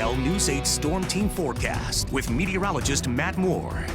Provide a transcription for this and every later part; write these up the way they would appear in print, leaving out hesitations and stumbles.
WFAL News 8 Storm Team Forecast with meteorologist Matt Moore.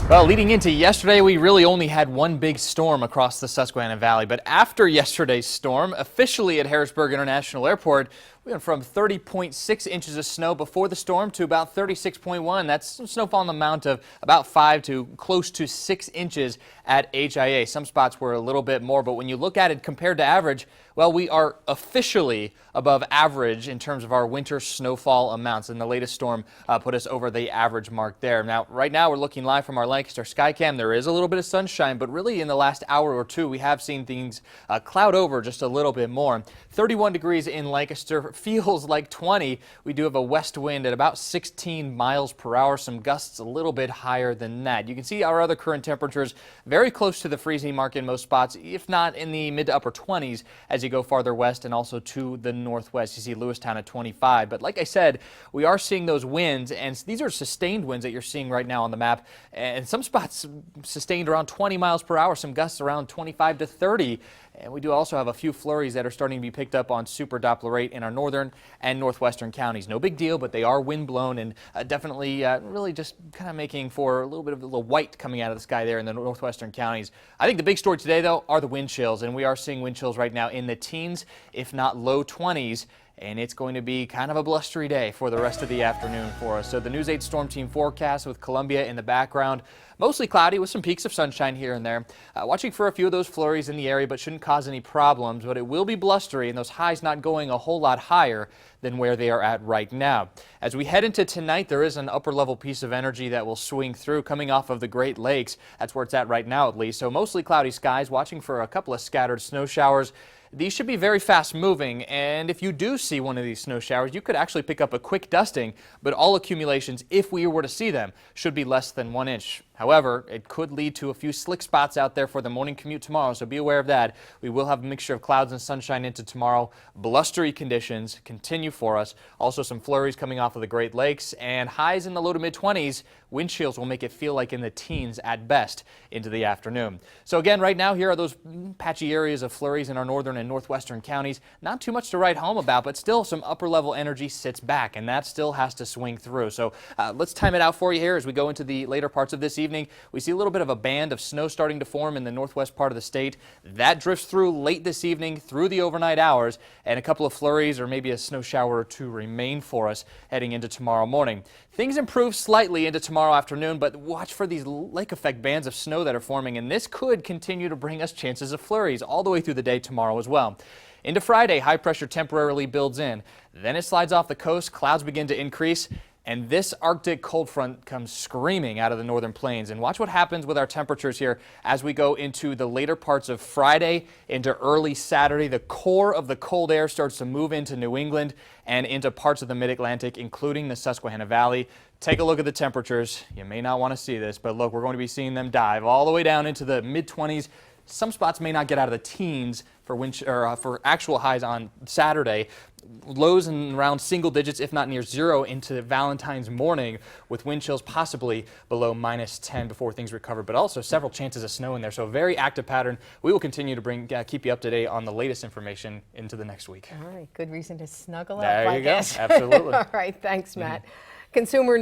Well, leading into yesterday, we really only had one big storm across the Susquehanna Valley. But after yesterday's storm, officially at Harrisburg International Airport, we went from 30.6 inches of snow before the storm to about 36.1. That's snowfall in the amount of about 5 to close to 6 inches at HIA. Some spots were a little bit more, but when you look at it compared to average, well, we are officially above average in terms of our winter snowfall amounts, and the latest storm put us over the average mark there. Now, right now, we're looking live from our Lancaster Skycam. There is a little bit of sunshine, but really in the last hour or two, we have seen things cloud over just a little bit more. 31 degrees in Lancaster feels like 20. We do have a west wind at about 16 miles per hour, some gusts a little bit higher than that. You can see our other current temperatures very close to the freezing mark in most spots, if not in the mid to upper 20s as you go farther west and also to the northwest. You see Lewistown at 25. But like I said, we are seeing those winds, and these are sustained winds that you're seeing right now on the map. And some spots sustained around 20 miles per hour, some gusts around 25 to 30. And we do also have a few flurries that are starting to be picked up on Super Doppler 8 in our northern and northwestern counties. No big deal, but they are wind blown and definitely really just kind of making for a little bit of a little white coming out of the sky there in the northwestern counties. I think the big story today, though, are the wind chills, and we are seeing wind chills right now in the teens, if not low 20s. And it's going to be kind of a blustery day for the rest of the afternoon for us. So the News 8 Storm Team forecast with Columbia in the background. Mostly cloudy with some peaks of sunshine here and there. Watching for a few of those flurries in the area, but shouldn't cause any problems. But it will be blustery, and those highs not going a whole lot higher than where they are at right now. As we head into tonight, there is an upper level piece of energy that will swing through coming off of the Great Lakes. That's where it's at right now, at least. So mostly cloudy skies, watching for a couple of scattered snow showers. These should be very fast moving, and if you do see one of these snow showers, you could actually pick up a quick dusting, but all accumulations, if we were to see them, should be less than 1 inch. However, it could lead to a few slick spots out there for the morning commute tomorrow, so be aware of that. We will have a mixture of clouds and sunshine into tomorrow. Blustery conditions continue for us. Also some flurries coming off of the Great Lakes, and highs in the low to mid 20s. Wind chills will make it feel like in the teens at best into the afternoon. So again, right now, here are those patchy areas of flurries in our northern and northwestern counties. Not too much to write home about, but still some upper level energy sits back, and that still has to swing through. So let's time it out for you here as we go into the later parts of this evening. We see a little bit of a band of snow starting to form in the northwest part of the state. That drifts through late this evening through the overnight hours, and a couple of flurries or maybe a snow shower or two remain for us heading into tomorrow morning. Things improve slightly into tomorrow afternoon, but watch for these lake effect bands of snow that are forming, and this could continue to bring us chances of flurries all the way through the day tomorrow as well. Into Friday, high pressure temporarily builds in. Then it slides off the coast, clouds begin to increase, and this Arctic cold front comes screaming out of the northern plains. And watch what happens with our temperatures here as we go into the later parts of Friday into early Saturday. The core of the cold air starts to move into New England and into parts of the mid-Atlantic, including the Susquehanna Valley. Take a look at the temperatures. You may not want to see this, but look, we're going to be seeing them dive all the way down into the mid-20s. Some spots may not get out of the teens for actual highs on Saturday. Lows in around single digits, if not near zero, into Valentine's morning, with wind chills possibly below -10 before things recover, but also several chances of snow in there. So a very active pattern. We will continue to keep you up to date on the latest information into the next week. All right, good reason to snuggle up. There you go. Guess. Absolutely. All right, thanks, Matt. Consumer